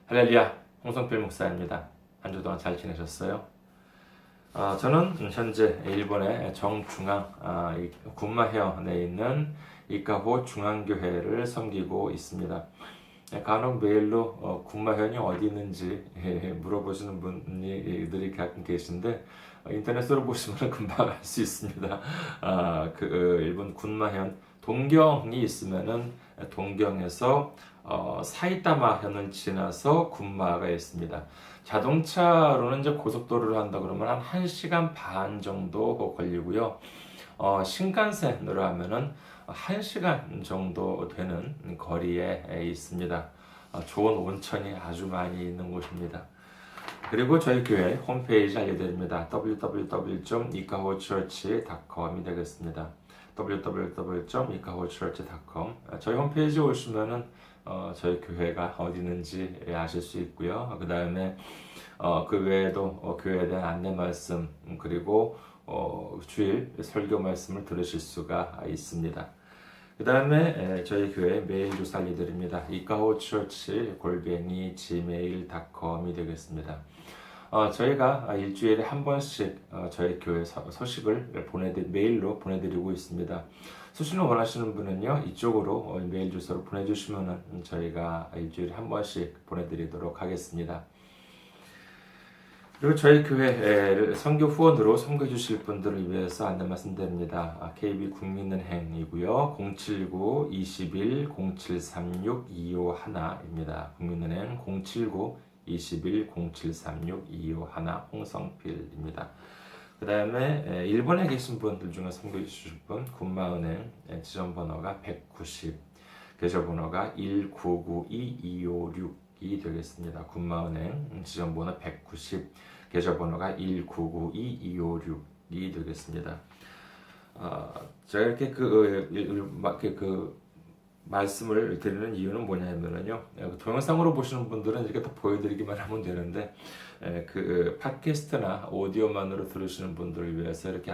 할렐루야, 홍성필 목사입니다. 한 주 동안 잘 지내셨어요? 저는 현재 일본의 정중앙 군마현에 있는 이카호 중앙교회를 섬기고 있습니다. 간혹 메일로 군마현이 어디 있는지 물어보시는 분들이 가끔 계신데 인터넷으로 보시면 금방 알 수 있습니다. 일본 군마현 동경이 있으면은 동경에서 사이타마현을 지나서 군마가 있습니다. 자동차로는 이제 고속도로를 한다 그러면 한 1시간 반 정도 걸리고요. 신칸센으로 하면은 1시간 정도 되는 거리에 있습니다. 좋은 온천이 아주 많이 있는 곳입니다. 그리고 저희 교회 홈페이지 알려드립니다. www.ikahochurch.com이 되겠습니다. www.ikahochurch.com. 저희 홈페이지에 오시면은 저희 교회가 어디 있는지 아실 수 있고요. 그 다음에 그 외에도 교회에 대한 안내 말씀 그리고 주일 설교 말씀을 들으실 수가 있습니다. 그 다음에 저희 교회 메일 주소 알려드립니다. ikahochurch@gmail.com이 되겠습니다. 저희가 일주일에 한 번씩 저희 교회 소식을 메일로 보내드리고 있습니다. 수신을 원하시는 분은요, 이쪽으로 메일 주소를 보내주시면 저희가 일주일에 한 번씩 보내드리도록 하겠습니다. 그리고 저희 교회 선교 후원으로 섬겨 주실 분들을 위해서 안내 말씀드립니다. KB국민은행이고요. 079-21-0736-251입니다. 국민은행 079-21-0736-251 홍성필입니다. 그 다음에 일본에 계신 분들 중에 섬겨 주실 분 군마은행 지점번호가 190, 계좌번호가 1992256이 되겠습니다. 군마은행 지점번호 190, 계좌번호가 1992256이 되겠습니다. 제가 이렇게 말씀을 드리는 이유는 뭐냐면요. 동영상으로 보시는 분들은 이렇게 다 보여드리기만 하면 되는데, 팟캐스트나 오디오만으로 들으시는 분들을 위해서 이렇게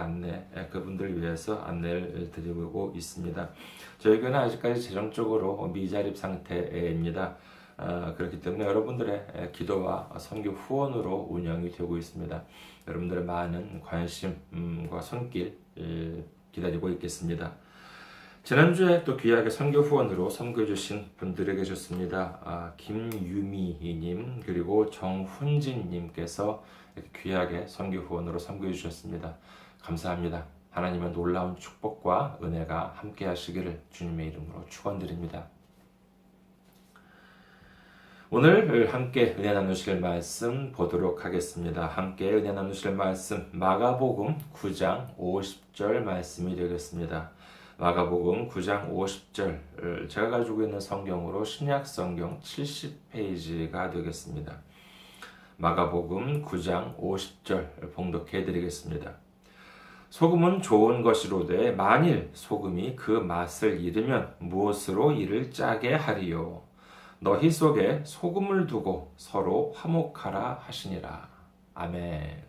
그분들을 위해서 안내를 드리고 있습니다. 저희 교회는 아직까지 재정적으로 미자립 상태입니다. 그렇기 때문에 여러분들의 기도와 선교 후원으로 운영이 되고 있습니다. 여러분들의 많은 관심과 손길 기다리고 있겠습니다. 지난주에 또 귀하게 선교 후원으로 섬겨주신 분들이 계셨습니다. 김유미님 그리고 정훈진님께서 귀하게 선교 후원으로 섬겨주셨습니다. 감사합니다. 하나님의 놀라운 축복과 은혜가 함께 하시기를 주님의 이름으로 축원드립니다. 오늘 함께 은혜 나누실 말씀 보도록 하겠습니다. 함께 은혜 나누실 말씀 마가복음 9장 50절 말씀이 되겠습니다. 마가복음 9장 50절 제가 가지고 있는 성경으로 신약성경 70페이지가 되겠습니다. 마가복음 9장 50절 봉독해 드리겠습니다. 소금은 좋은 것이로되 만일 소금이 그 맛을 잃으면 무엇으로 이를 짜게 하리요. 너희 속에 소금을 두고 서로 화목하라 하시니라. 아멘.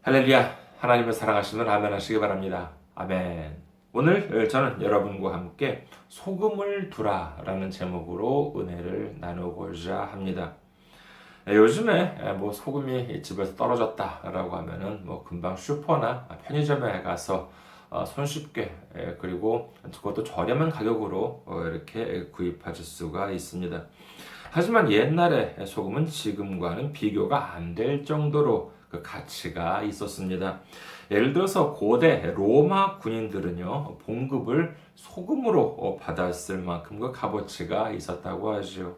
할렐루야. 하나님을 사랑하시면 아멘 하시기 바랍니다. 아멘. 오늘 저는 여러분과 함께 소금을 두라라는 제목으로 은혜를 나누고자 합니다. 요즘에 소금이 집에서 떨어졌다라고 하면은 금방 슈퍼나 편의점에 가서 손쉽게 그리고 그것도 저렴한 가격으로 이렇게 구입하실 수가 있습니다. 하지만 옛날에 소금은 지금과는 비교가 안 될 정도로 그 가치가 있었습니다. 예를 들어서 고대 로마 군인들은요, 봉급을 소금으로 받았을 만큼 그 값어치가 있었다고 하죠.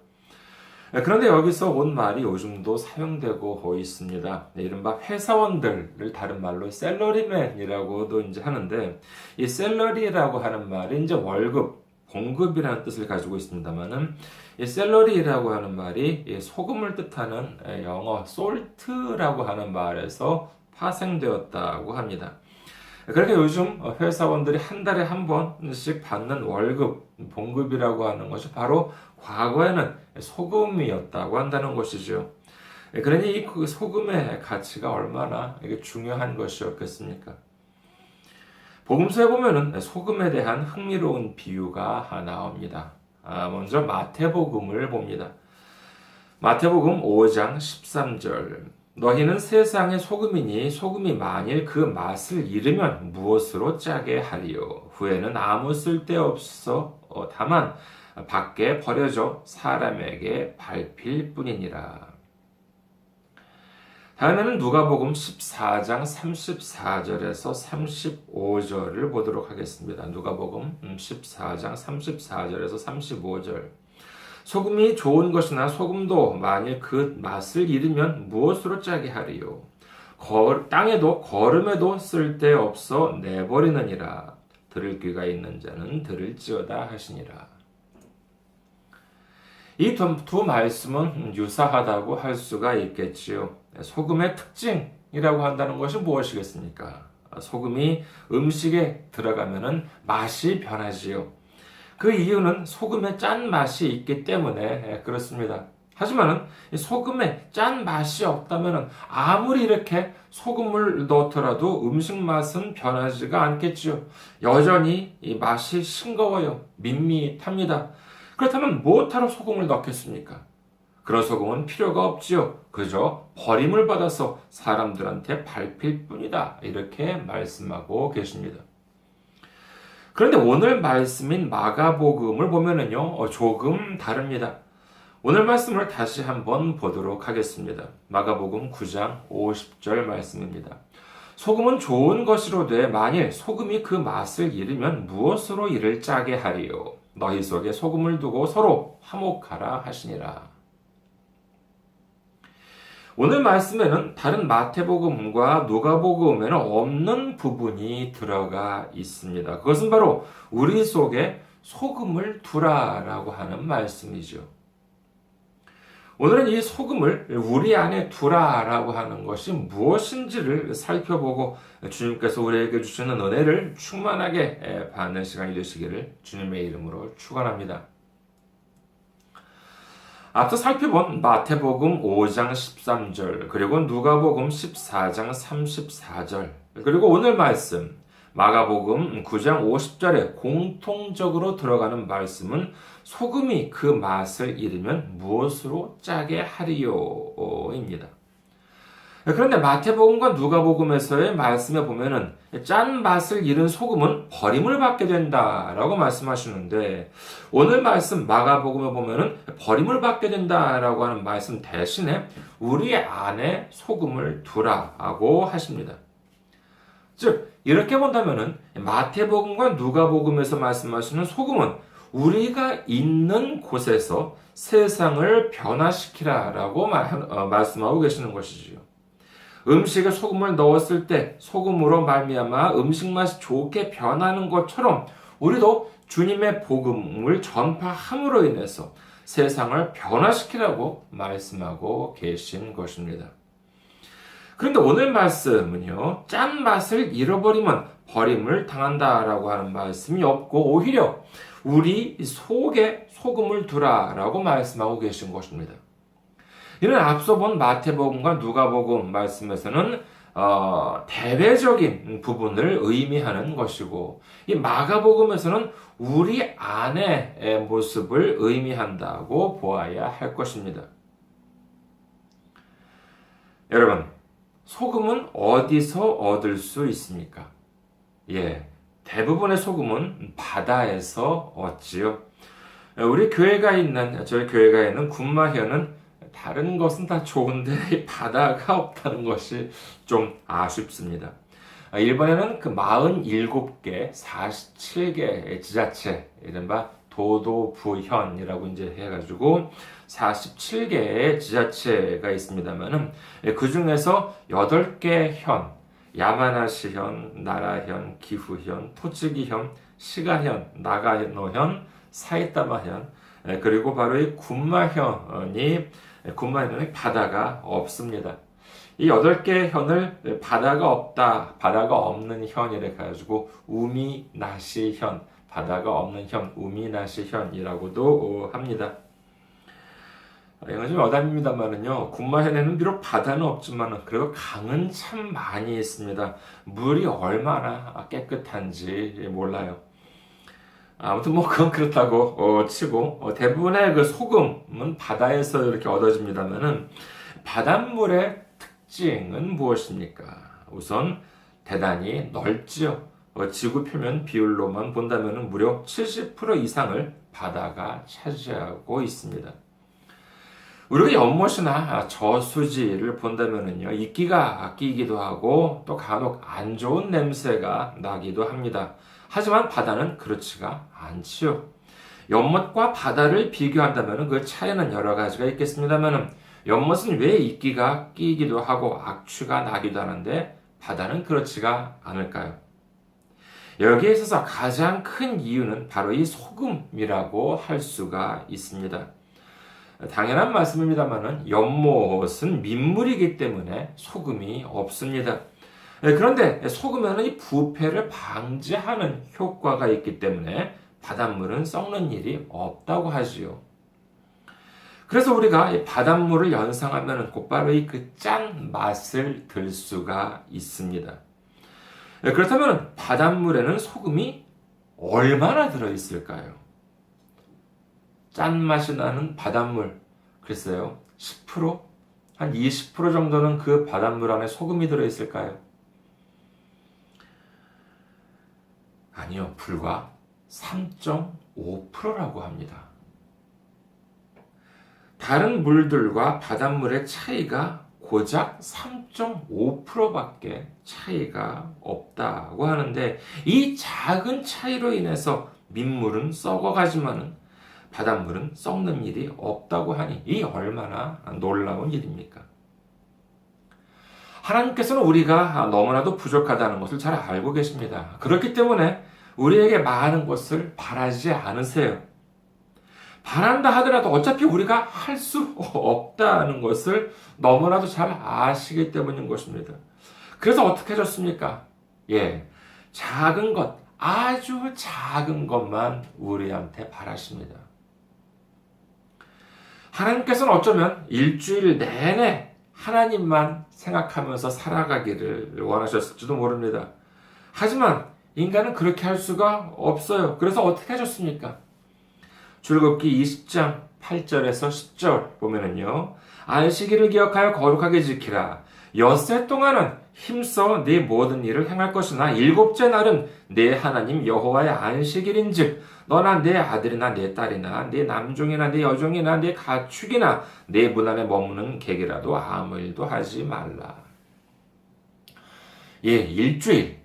그런데 여기서 온 말이 요즘도 사용되고 있습니다. 이른바 회사원들을 다른 말로 셀러리맨이라고도 이제 하는데, 이 셀러리라고 하는 말이 이제 월급, 봉급이라는 뜻을 가지고 있습니다만은, 이 셀러리라고 하는 말이 소금을 뜻하는 영어 솔트라고 하는 말에서 파생되었다고 합니다. 그러니까 요즘 회사원들이 한 달에 한 번씩 받는 월급, 봉급이라고 하는 것이 바로 과거에는 소금이었다고 한다는 것이죠. 그러니 이 소금의 가치가 얼마나 이게 중요한 것이었겠습니까? 복음서에 보면은 소금에 대한 흥미로운 비유가 나옵니다. 먼저 마태복음을 봅니다. 마태복음 5장 13절. 너희는 세상의 소금이니 소금이 만일 그 맛을 잃으면 무엇으로 짜게 하리요. 후에는 아무 쓸데없어 다만 밖에 버려져 사람에게 밟힐 뿐이니라. 다음에는 누가복음 14장 34절에서 35절을 보도록 하겠습니다. 누가복음 14장 34절에서 35절. 소금이 좋은 것이나 소금도 만일 그 맛을 잃으면 무엇으로 짜게 하리요. 땅에도 거름에도 쓸데없어 내버리느니라. 들을 귀가 있는 자는 들을지어다 하시니라. 이 두 말씀은 유사하다고 할 수가 있겠지요. 소금의 특징이라고 한다는 것이 무엇이겠습니까? 소금이 음식에 들어가면 맛이 변하지요. 그 이유는 소금의 짠 맛이 있기 때문에 그렇습니다. 하지만 소금에 짠 맛이 없다면 아무리 이렇게 소금을 넣더라도 음식 맛은 변하지가 않겠지요. 여전히 이 맛이 싱거워요. 밋밋합니다. 그렇다면 무엇하러 소금을 넣겠습니까? 그런 소금은 필요가 없지요. 그저 버림을 받아서 사람들한테 밟힐 뿐이다. 이렇게 말씀하고 계십니다. 그런데 오늘 말씀인 마가복음을 보면은요, 조금 다릅니다. 오늘 말씀을 다시 한번 보도록 하겠습니다. 마가복음 9장 50절 말씀입니다. 소금은 좋은 것이로되 만일 소금이 그 맛을 잃으면 무엇으로 이를 짜게 하리요. 너희 속에 소금을 두고 서로 화목하라 하시니라. 오늘 말씀에는 다른 마태복음과 누가복음에는 없는 부분이 들어가 있습니다. 그것은 바로 우리 속에 소금을 두라라고 하는 말씀이죠. 오늘은 이 소금을 우리 안에 두라라고 하는 것이 무엇인지를 살펴보고 주님께서 우리에게 주시는 은혜를 충만하게 받는 시간이 되시기를 주님의 이름으로 축원합니다. 앞서 살펴본 마태복음 5장 13절, 그리고 누가복음 14장 34절, 그리고 오늘 말씀 마가복음 9장 50절에 공통적으로 들어가는 말씀은 소금이 그 맛을 잃으면 무엇으로 짜게 하리요입니다. 그런데 마태복음과 누가복음에서의 말씀에 보면은 짠 맛을 잃은 소금은 버림을 받게 된다라고 말씀하시는데 오늘 말씀 마가복음에 보면은 버림을 받게 된다라고 하는 말씀 대신에 우리 안에 소금을 두라고 하십니다. 즉 이렇게 본다면은 마태복음과 누가복음에서 말씀하시는 소금은 우리가 있는 곳에서 세상을 변화시키라라고 말씀하고 계시는 것이지요. 음식에 소금을 넣었을 때 소금으로 말미암아 음식 맛이 좋게 변하는 것처럼 우리도 주님의 복음을 전파함으로 인해서 세상을 변화시키라고 말씀하고 계신 것입니다. 그런데 오늘 말씀은요, 짠 맛을 잃어버리면 버림을 당한다라고 하는 말씀이 없고 오히려 우리 속에 소금을 두라라고 말씀하고 계신 것입니다. 이는 앞서 본 마태복음과 누가복음 말씀에서는 대외적인 부분을 의미하는 것이고 이 마가복음에서는 우리 안의 모습을 의미한다고 보아야 할 것입니다. 여러분, 소금은 어디서 얻을 수 있습니까? 대부분의 소금은 바다에서 얻지요. 저희 교회가 있는 군마현은 다른 것은 다 좋은데 바다가 없다는 것이 좀 아쉽습니다. 일본에는 그 47개, 47개 지자체, 이른바 도도부현이라고 이제 해가지고 47개의 지자체가 있습니다만은 그 중에서 8개 현, 야마나시현, 나라현, 기후현, 토츠기현, 시가현, 나가노현, 사이타마현, 그리고 바로 이 군마현은 바다가 없습니다. 이 8개 현을 바다가 없는 현이래 가지고 우미나시현, 바다가 없는 현, 우미나시현이라고도 합니다. 이건 좀 어담입니다만은요, 군마현에는 비록 바다는 없지만 그래도 강은 참 많이 있습니다. 물이 얼마나 깨끗한지 몰라요. 아무튼 뭐 그건 그렇다고 치고 대부분의 그 소금은 바다에서 이렇게 얻어집니다만은 바닷물의 특징은 무엇입니까? 우선 대단히 넓지요. 지구 표면 비율로만 본다면 무려 70% 이상을 바다가 차지하고 있습니다. 우리가 연못이나 저수지를 본다면요, 이끼가 끼기도 하고 또 간혹 안 좋은 냄새가 나기도 합니다. 하지만 바다는 그렇지가 않지요. 연못과 바다를 비교한다면 그 차이는 여러 가지가 있겠습니다만 연못은 왜 이끼가 끼기도 하고 악취가 나기도 하는데 바다는 그렇지가 않을까요? 여기에 있어서 가장 큰 이유는 바로 이 소금이라고 할 수가 있습니다. 당연한 말씀입니다만은 연못은 민물이기 때문에 소금이 없습니다. 그런데 소금에는 이 부패를 방지하는 효과가 있기 때문에 바닷물은 썩는 일이 없다고 하지요. 그래서 우리가 이 바닷물을 연상하면 곧바로 이 그 짠 맛을 들 수가 있습니다. 그렇다면 바닷물에는 소금이 얼마나 들어있을까요? 짠맛이 나는 바닷물, 글쎄요, 10%? 한 20% 정도는 그 바닷물 안에 소금이 들어있을까요? 아니요, 불과 3.5%라고 합니다. 다른 물들과 바닷물의 차이가 고작 3.5%밖에 차이가 없다고 하는데 이 작은 차이로 인해서 민물은 썩어가지만은 바닷물은 썩는 일이 없다고 하니 이 얼마나 놀라운 일입니까? 하나님께서는 우리가 너무나도 부족하다는 것을 잘 알고 계십니다. 그렇기 때문에 우리에게 많은 것을 바라지 않으세요. 바란다 하더라도 어차피 우리가 할 수 없다는 것을 너무나도 잘 아시기 때문인 것입니다. 그래서 어떻게 하셨습니까? 작은 것, 아주 작은 것만 우리한테 바라십니다. 하나님께서는 어쩌면 일주일 내내 하나님만 생각하면서 살아가기를 원하셨을지도 모릅니다. 하지만 인간은 그렇게 할 수가 없어요. 그래서 어떻게 하셨습니까? 출애굽기 20장 8절에서 10절 보면은요. 안식일을 기억하여 거룩하게 지키라. 엿새 동안은 힘써 네 모든 일을 행할 것이나 일곱째 날은 내 하나님 여호와의 안식일인즉 너나 내 아들이나 내 딸이나 내 남종이나 내 여종이나 내 가축이나 내 문 안에 머무는 객이라도 아무 일도 하지 말라. 일주일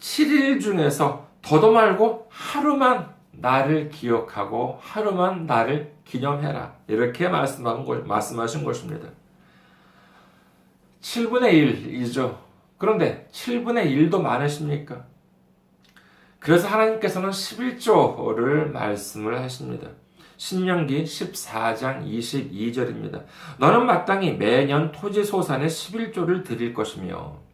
7일 중에서 더도 말고 하루만 나를 기억하고 하루만 나를 기념해라. 이렇게 말씀하신 것입니다. 7분의 1이죠. 그런데 7분의 1도 많으십니까? 그래서 하나님께서는 11조를 말씀을 하십니다. 신명기 14장 22절입니다. 너는 마땅히 매년 토지소산의 11조를 드릴 것이며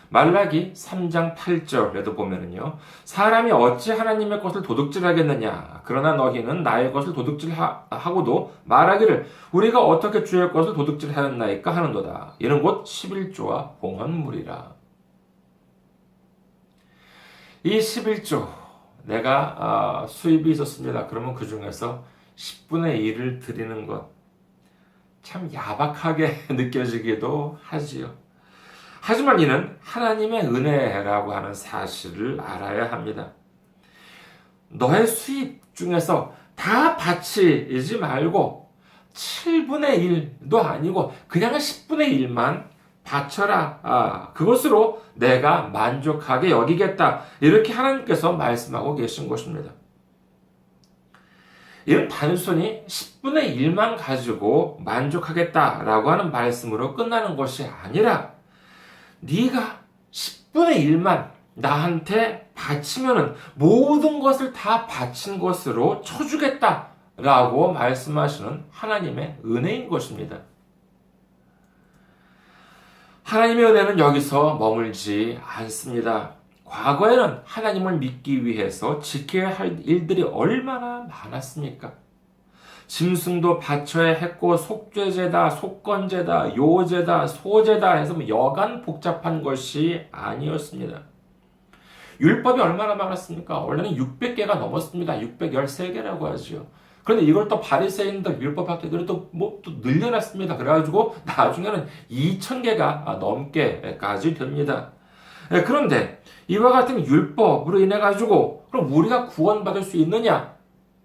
말라기 3장 8절에도 보면은요. 사람이 어찌 하나님의 것을 도둑질하겠느냐. 그러나 너희는 나의 것을 도둑질하고도 말하기를 우리가 어떻게 주의 것을 도둑질하였나이까 하는도다. 이는 곧 11조와 봉헌물이라. 이 11조 내가 수입이 있었습니다. 그러면 그 중에서 10분의 1을 드리는 것 참 야박하게 느껴지기도 하지요. 하지만 이는 하나님의 은혜라고 하는 사실을 알아야 합니다. 너의 수입 중에서 다 바치지 말고 7분의 1도 아니고 그냥 10분의 1만 바쳐라. 그것으로 내가 만족하게 여기겠다. 이렇게 하나님께서 말씀하고 계신 것입니다. 이는 단순히 10분의 1만 가지고 만족하겠다라고 하는 말씀으로 끝나는 것이 아니라 네가 10분의 1만 나한테 바치면은 모든 것을 다 바친 것으로 쳐주겠다라고 말씀하시는 하나님의 은혜인 것입니다. 하나님의 은혜는 여기서 머물지 않습니다. 과거에는 하나님을 믿기 위해서 지켜야 할 일들이 얼마나 많았습니까? 짐승도 바쳐야 했고 속죄제다, 속건제다, 요제다, 소제다 해서 여간 복잡한 것이 아니었습니다. 율법이 얼마나 많았습니까? 원래는 600개가 넘었습니다. 613개라고 하죠. 그런데 이걸 또 바리새인들, 율법학자들이 또 늘려놨습니다. 그래가지고 나중에는 2000개가 넘게까지 됩니다. 그런데 이와 같은 율법으로 인해 가지고 그럼 우리가 구원받을 수 있느냐?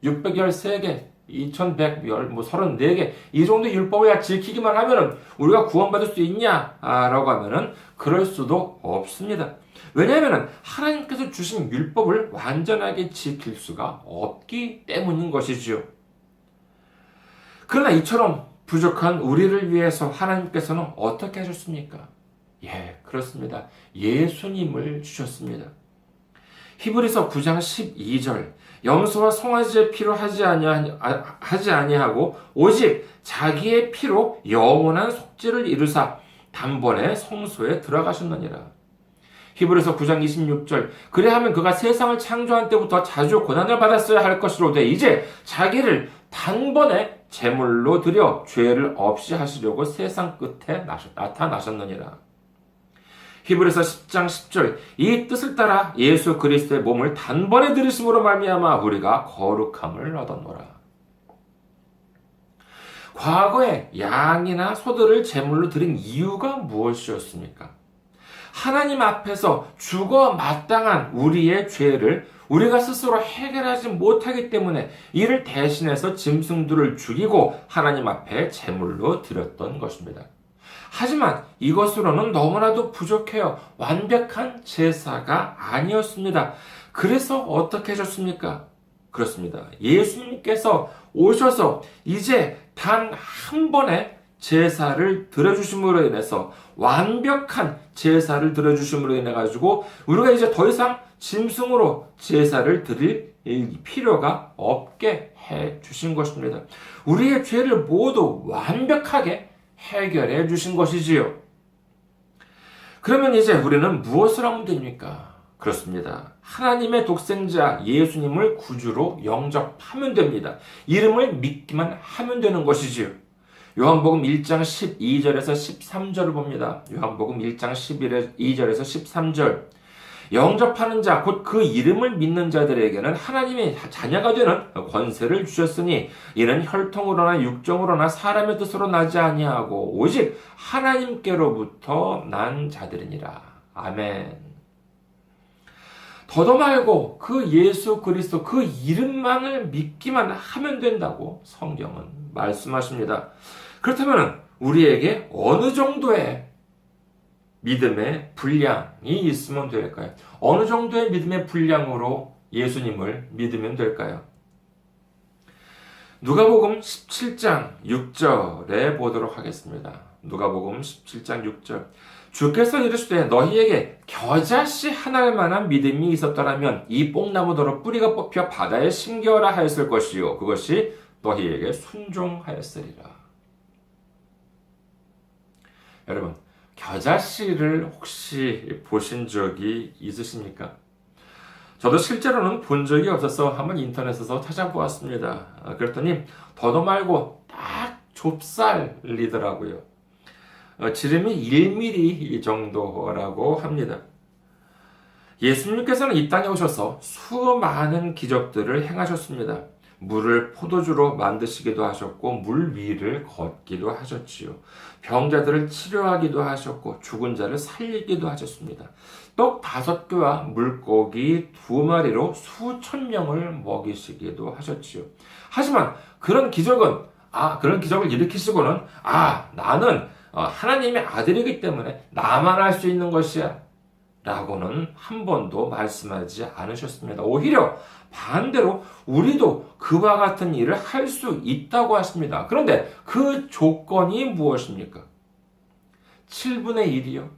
613개, 2134개 이 정도 율법을 지키기만 하면은 우리가 구원받을 수 있냐라고 하면은 그럴 수도 없습니다. 왜냐하면 하나님께서 주신 율법을 완전하게 지킬 수가 없기 때문인 것이지요. 그러나 이처럼 부족한 우리를 위해서 하나님께서는 어떻게 하셨습니까? 그렇습니다. 예수님을 주셨습니다. 히브리서 9장 12절 염소와 송아지의 피로 하지 아니하고 오직 자기의 피로 영원한 속죄를 이루사 단번에 성소에 들어가셨느니라. 히브리서 9장 26절 그래하면 그가 세상을 창조한 때부터 자주 고난을 받았어야 할 것이로되 이제 자기를 단번에 제물로 드려 죄를 없이 하시려고 세상 끝에 나타나셨느니라. 히브리서 10장 10절 이 뜻을 따라 예수 그리스도의 몸을 단번에 들이심으로 말미암아 우리가 거룩함을 얻었노라. 과거에 양이나 소들을 제물로 드린 이유가 무엇이었습니까? 하나님 앞에서 죽어 마땅한 우리의 죄를 우리가 스스로 해결하지 못하기 때문에 이를 대신해서 짐승들을 죽이고 하나님 앞에 제물로 드렸던 것입니다. 하지만 이것으로는 너무나도 부족해요. 완벽한 제사가 아니었습니다. 그래서 어떻게 하셨습니까? 그렇습니다. 예수님께서 오셔서 이제 단 한 번의 제사를 드려주심으로 인해서 완벽한 제사를 드려주심으로 인해 가지고 우리가 이제 더 이상 짐승으로 제사를 드릴 필요가 없게 해 주신 것입니다. 우리의 죄를 모두 완벽하게 해결해 주신 것이지요. 그러면 이제 우리는 무엇을 하면 됩니까? 그렇습니다. 하나님의 독생자 예수님을 구주로 영접하면 됩니다. 이름을 믿기만 하면 되는 것이지요. 요한복음 1장 12절에서 13절을 봅니다. 요한복음 1장 12절에서 13절 영접하는 자, 곧 그 이름을 믿는 자들에게는 하나님의 자녀가 되는 권세를 주셨으니 이는 혈통으로나 육정으로나 사람의 뜻으로 나지 아니하고 오직 하나님께로부터 난 자들이니라. 아멘. 더도 말고 그 예수 그리스도 그 이름만을 믿기만 하면 된다고 성경은 말씀하십니다. 그렇다면 우리에게 어느 정도의 믿음의 분량이 있으면 될까요? 어느 정도의 믿음의 분량으로 예수님을 믿으면 될까요? 누가복음 17장 6절에 보도록 하겠습니다. 누가복음 17장 6절 주께서 이르시되 너희에게 겨자씨 하나일 만한 믿음이 있었더라면 이 뽕나무더러 뿌리가 뽑혀 바다에 심겨라 하였을 것이요 그것이 너희에게 순종하였으리라. 여러분 겨자씨를 혹시 보신 적이 있으십니까? 저도 실제로는 본 적이 없어서 한번 인터넷에서 찾아보았습니다. 그랬더니 더도 말고 딱 좁쌀이더라고요. 지름이 1mm 정도라고 합니다. 예수님께서는 이 땅에 오셔서 수많은 기적들을 행하셨습니다. 물을 포도주로 만드시기도 하셨고 물 위를 걷기도 하셨지요. 병자들을 치료하기도 하셨고 죽은 자를 살리기도 하셨습니다. 떡 5개와 물고기 2마리로 수천 명을 먹이시기도 하셨지요. 하지만 그런 기적을 일으키시고는 나는 하나님의 아들이기 때문에 나만 할 수 있는 것이야 라고는 한 번도 말씀하지 않으셨습니다. 오히려 반대로 우리도 그와 같은 일을 할 수 있다고 하십니다. 그런데 그 조건이 무엇입니까? 7분의 1이요?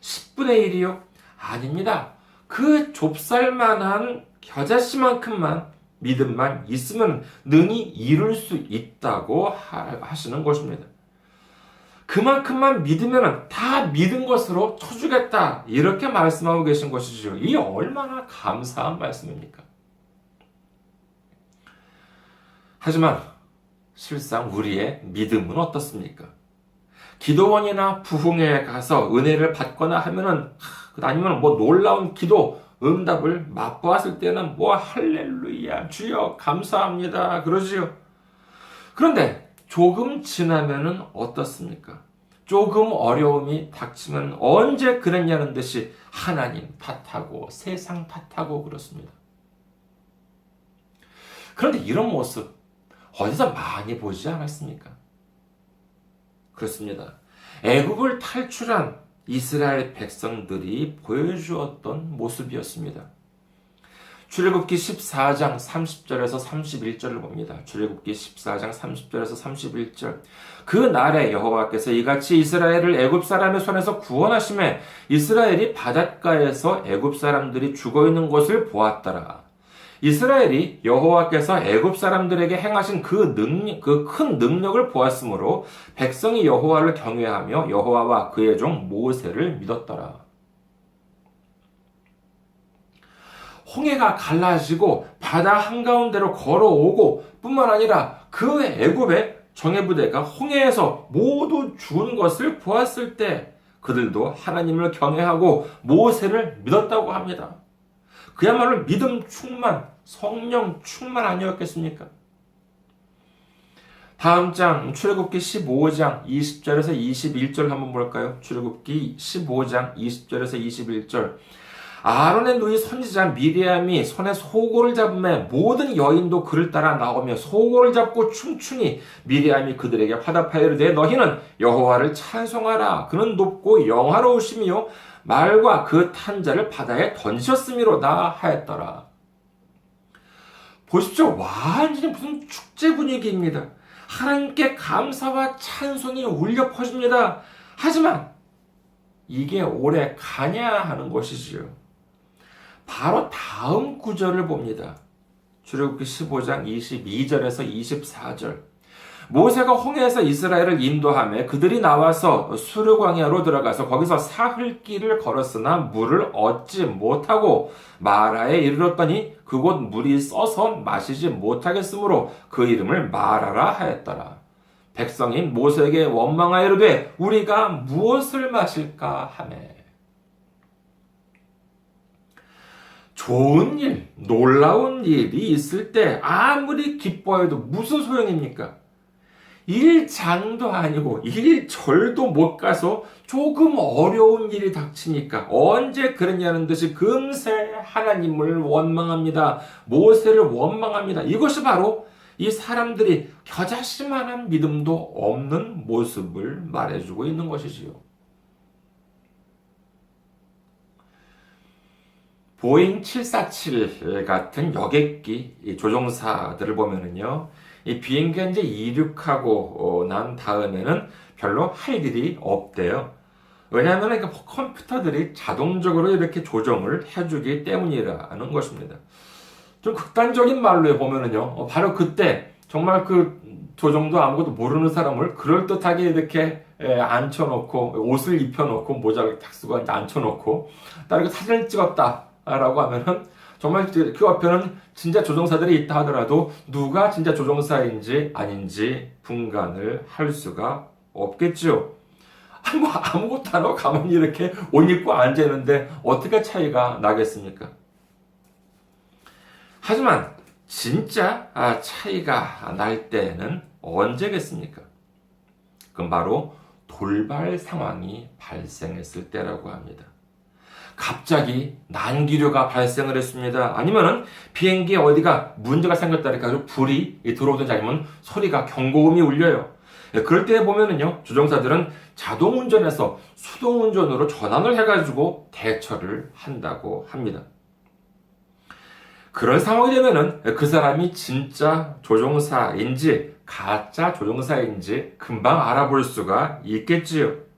10분의 1이요? 아닙니다. 그 좁쌀만한 겨자씨만큼만 믿음만 있으면 능히 이룰 수 있다고 하시는 것입니다. 그만큼만 믿으면 다 믿은 것으로 쳐주겠다 이렇게 말씀하고 계신 것이죠. 이 얼마나 감사한 말씀입니까? 하지만 실상 우리의 믿음은 어떻습니까? 기도원이나 부흥회에 가서 은혜를 받거나 하면은 아니면 놀라운 기도 응답을 맛보았을 때는 뭐 할렐루야 주여 감사합니다 그러지요. 그런데 조금 지나면은 어떻습니까? 조금 어려움이 닥치면 언제 그랬냐는 듯이 하나님 탓하고 세상 탓하고 그렇습니다. 그런데 이런 모습 어디서 많이 보지 않았습니까? 그렇습니다. 애굽을 탈출한 이스라엘 백성들이 보여주었던 모습이었습니다. 출애굽기 14장 30절에서 31절을 봅니다. 출애굽기 14장 30절에서 31절. 그 날에 여호와께서 이같이 이스라엘을 애굽 사람의 손에서 구원하심에 이스라엘이 바닷가에서 애굽 사람들이 죽어 있는 것을 보았더라. 이스라엘이 여호와께서 애굽 사람들에게 행하신 그 큰 능력을 보았으므로 백성이 여호와를 경외하며 여호와와 그의 종 모세를 믿었더라. 홍해가 갈라지고 바다 한가운데로 걸어오고 뿐만 아니라 그 애굽의 정예부대가 홍해에서 모두 죽은 것을 보았을 때 그들도 하나님을 경외하고 모세를 믿었다고 합니다. 그야말로 믿음 충만, 성령 충만 아니었겠습니까? 다음 장 출애굽기 15장 20절에서 21절 한번 볼까요? 출애굽기 15장 20절에서 21절. 아론의 누이 선지자 미리암이 손에 소고를 잡음에 모든 여인도 그를 따라 나오며 소고를 잡고 춤추니 미리암이 그들에게 화답하여 이르되 너희는 여호와를 찬송하라. 그는 높고 영화로우시며 말과 그 탄자를 바다에 던지셨음이로다 하였더라. 보십시오. 완전히 무슨 축제 분위기입니다. 하나님께 감사와 찬송이 울려 퍼집니다. 하지만 이게 오래 가냐 하는 것이지요. 바로 다음 구절을 봅니다. 출애굽기 15장 22절에서 24절. 모세가 홍해에서 이스라엘을 인도하며 그들이 나와서 수르 광야로 들어가서 거기서 사흘길을 걸었으나 물을 얻지 못하고 마라에 이르렀더니 그곳 물이 써서 마시지 못하겠으므로 그 이름을 마라라 하였더라. 백성이 모세에게 원망하여 이르되 우리가 무엇을 마실까 하매. 좋은 일, 놀라운 일이 있을 때 아무리 기뻐해도 무슨 소용입니까? 일장도 아니고 일절도 못 가서 조금 어려운 일이 닥치니까 언제 그랬냐는 듯이 금세 하나님을 원망합니다. 모세를 원망합니다. 이것이 바로 이 사람들이 겨자씨만한 믿음도 없는 모습을 말해주고 있는 것이지요. 보잉 747 같은 여객기 조종사들을 보면은요, 이 비행기가 이제 이륙하고 난 다음에는 별로 할 일이 없대요. 왜냐하면 컴퓨터들이 자동적으로 이렇게 조정을 해주기 때문이라는 것입니다. 좀 극단적인 말로 보면은요, 바로 그때 정말 그 조정도 아무것도 모르는 사람을 그럴듯하게 이렇게 앉혀놓고 옷을 입혀놓고 모자를 딱 쓰고 앉혀놓고 딱 사진을 찍었다. 라고 하면은 정말 그 앞에는 진짜 조종사들이 있다 하더라도 누가 진짜 조종사인지 아닌지 분간을 할 수가 없겠죠. 뭐 아무것도 안 하고 가만히 이렇게 옷 입고 앉아 있는데 어떻게 차이가 나겠습니까? 하지만 진짜 차이가 날 때는 언제겠습니까? 그건 바로 돌발 상황이 발생했을 때라고 합니다. 갑자기 난기류가 발생을 했습니다. 아니면은 비행기에 어디가 문제가 생겼다니까 불이 들어오든지 아니면 소리가 경고음이 울려요. 그럴 때 보면은요, 조종사들은 자동운전에서 수동운전으로 전환을 해가지고 대처를 한다고 합니다. 그런 상황이 되면은 그 사람이 진짜 조종사인지 가짜 조종사인지 금방 알아볼 수가 있겠지요.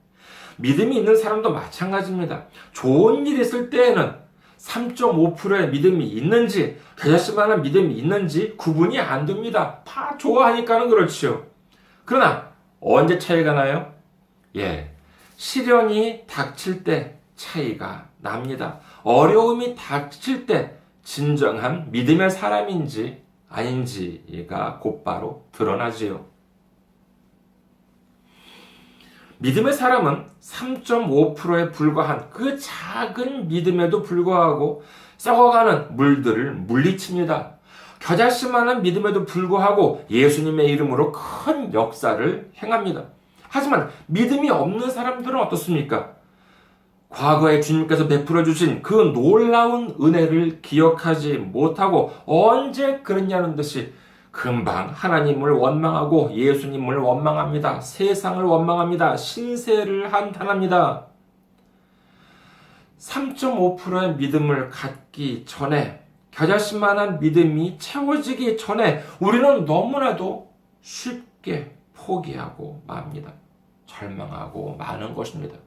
믿음이 있는 사람도 마찬가지입니다. 좋은 일이 있을 때에는 3.5%의 믿음이 있는지, 겨자씨만한 믿음이 있는지 구분이 안 됩니다. 다 좋아하니까는 그렇지요. 그러나 언제 차이가 나요? 시련이 닥칠 때 차이가 납니다. 어려움이 닥칠 때 진정한 믿음의 사람인지 아닌지가 곧바로 드러나지요. 믿음의 사람은 3.5%에 불과한 그 작은 믿음에도 불구하고 썩어가는 물들을 물리칩니다. 겨자씨만한 믿음에도 불구하고 예수님의 이름으로 큰 역사를 행합니다. 하지만 믿음이 없는 사람들은 어떻습니까? 과거에 주님께서 베풀어 주신 그 놀라운 은혜를 기억하지 못하고 언제 그랬냐는 듯이 금방 하나님을 원망하고 예수님을 원망합니다. 세상을 원망합니다. 신세를 한탄합니다. 3.5%의 믿음을 갖기 전에, 겨자씨만한 믿음이 채워지기 전에 우리는 너무나도 쉽게 포기하고 맙니다. 절망하고 마는 것입니다.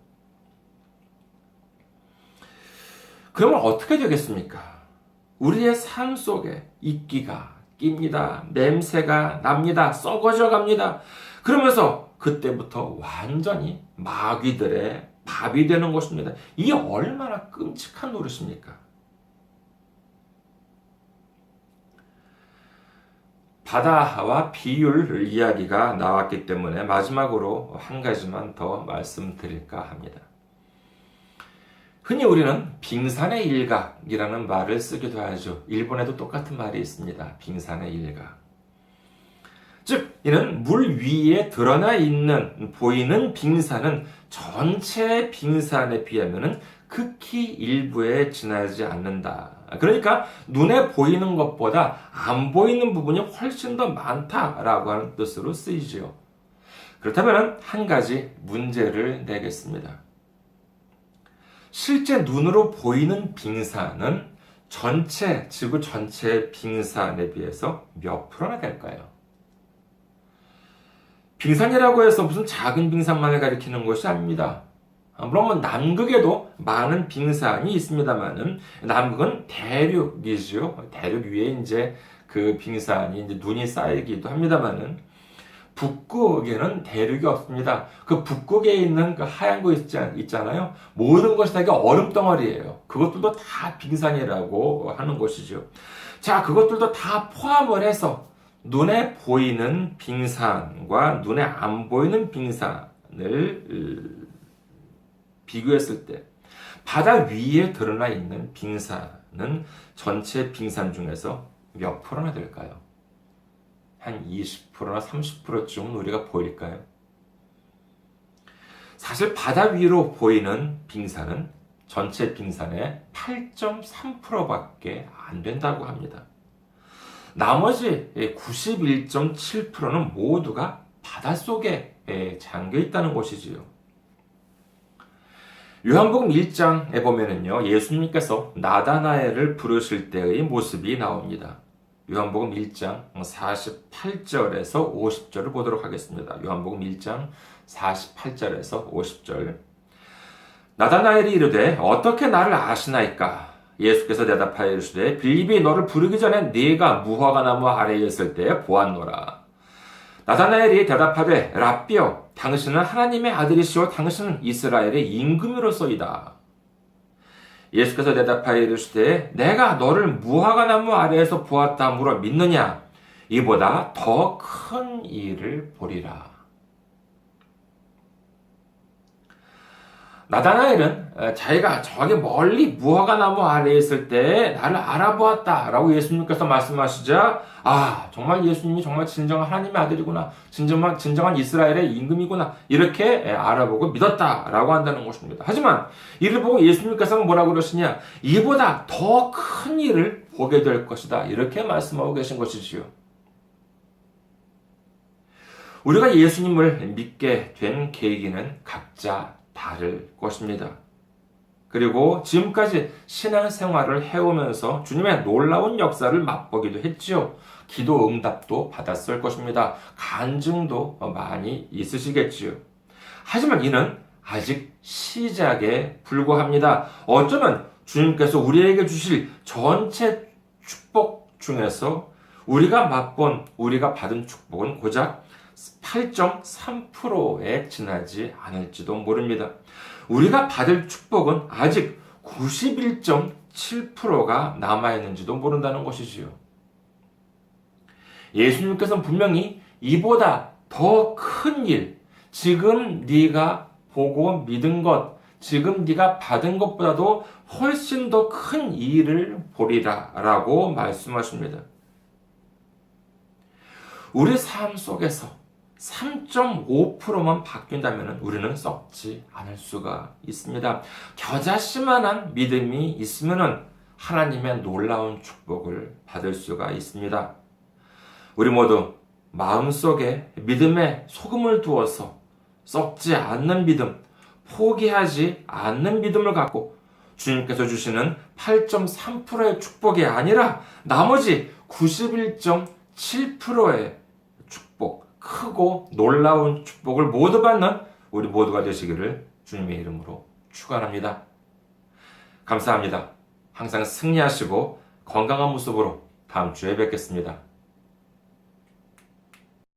그러면 어떻게 되겠습니까? 우리의 삶 속에 이끼가 낍니다. 냄새가 납니다. 썩어져 갑니다. 그러면서 그때부터 완전히 마귀들의 밥이 되는 것입니다. 이게 얼마나 끔찍한 노릇입니까? 바다와 비율 이야기가 나왔기 때문에 마지막으로 한 가지만 더 말씀드릴까 합니다. 흔히 우리는 빙산의 일각이라는 말을 쓰기도 하죠. 일본에도 똑같은 말이 있습니다. 빙산의 일각. 즉, 이는 물 위에 드러나 있는, 보이는 빙산은 전체 빙산에 비하면 극히 일부에 지나지 않는다. 그러니까 눈에 보이는 것보다 안 보이는 부분이 훨씬 더 많다라고 하는 뜻으로 쓰이지요. 그렇다면 한 가지 문제를 내겠습니다. 실제 눈으로 보이는 빙산은 지구 전체 빙산에 비해서 몇 프로나 될까요? 빙산이라고 해서 무슨 작은 빙산만을 가리키는 것이 아닙니다. 물론 남극에도 많은 빙산이 있습니다만은 남극은 대륙이죠. 대륙 위에 이제 그 빙산이 이제 눈이 쌓이기도 합니다만은 북극에는 대륙이 없습니다. 그 북극에 있는 그 하얀 거 있잖아요. 모든 것이 다 얼음 덩어리예요. 그것들도 다 빙산이라고 하는 것이죠. 자, 그것들도 다 포함을 해서 눈에 보이는 빙산과 눈에 안 보이는 빙산을 비교했을 때 바다 위에 드러나 있는 빙산은 전체 빙산 중에서 몇 프로나 될까요? 한 20%나 30%쯤은 우리가 보일까요? 사실 바다 위로 보이는 빙산은 전체 빙산의 8.3%밖에 안 된다고 합니다. 나머지 91.7%는 모두가 바닷속에 잠겨 있다는 것이지요. 요한복음 1장에 보면은요, 예수님께서 나다나엘을 부르실 때의 모습이 나옵니다. 요한복음 1장 48절에서 50절을 보도록 하겠습니다. 요한복음 1장 48절에서 50절. 나다나엘이 이르되 어떻게 나를 아시나이까? 예수께서 대답하여 이르시되 빌립이 너를 부르기 전에 네가 무화과 나무 아래에 있을 때에 보았노라. 나다나엘이 대답하되 랍비여 당신은 하나님의 아들이시오 당신은 이스라엘의 임금이로소이다. 예수께서 대답하여 이르시되 내가 너를 무화과 나무 아래에서 보았다 함으로 믿느냐? 이보다 더 큰 일을 보리라. 나다나엘은 자기가 저기 멀리 무화과 나무 아래에 있을 때 나를 알아보았다 라고 예수님께서 말씀하시자 정말 예수님이 정말 진정한 하나님의 아들이구나, 진정한 이스라엘의 임금이구나, 이렇게 알아보고 믿었다라고 한다는 것입니다. 하지만 이를 보고 예수님께서는 뭐라고 그러시냐? 이보다 더 큰 일을 보게 될 것이다, 이렇게 말씀하고 계신 것이지요. 우리가 예수님을 믿게 된 계기는 각자 다를 것입니다. 그리고 지금까지 신앙생활을 해오면서 주님의 놀라운 역사를 맛보기도 했지요. 기도 응답도 받았을 것입니다. 간증도 많이 있으시겠지요. 하지만 이는 아직 시작에 불과합니다. 어쩌면 주님께서 우리에게 주실 전체 축복 중에서 우리가 받은 축복은 고작 8.3%에 지나지 않을지도 모릅니다. 우리가 받을 축복은 아직 91.7%가 남아있는지도 모른다는 것이지요. 예수님께서는 분명히 이보다 더 큰 일, 지금 네가 보고 믿은 것, 지금 네가 받은 것보다도 훨씬 더 큰 이의를 보리라 라고 말씀하십니다. 우리 삶 속에서 3.5%만 바뀐다면 우리는 썩지 않을 수가 있습니다. 겨자씨만한 믿음이 있으면 하나님의 놀라운 축복을 받을 수가 있습니다. 우리 모두 마음속에 믿음의 소금을 두어서 썩지 않는 믿음, 포기하지 않는 믿음을 갖고 주님께서 주시는 8.3%의 축복이 아니라 나머지 91.7%의 축복, 크고 놀라운 축복을 모두 받는 우리 모두가 되시기를 주님의 이름으로 축원합니다. 감사합니다. 항상 승리하시고 건강한 모습으로 다음 주에 뵙겠습니다.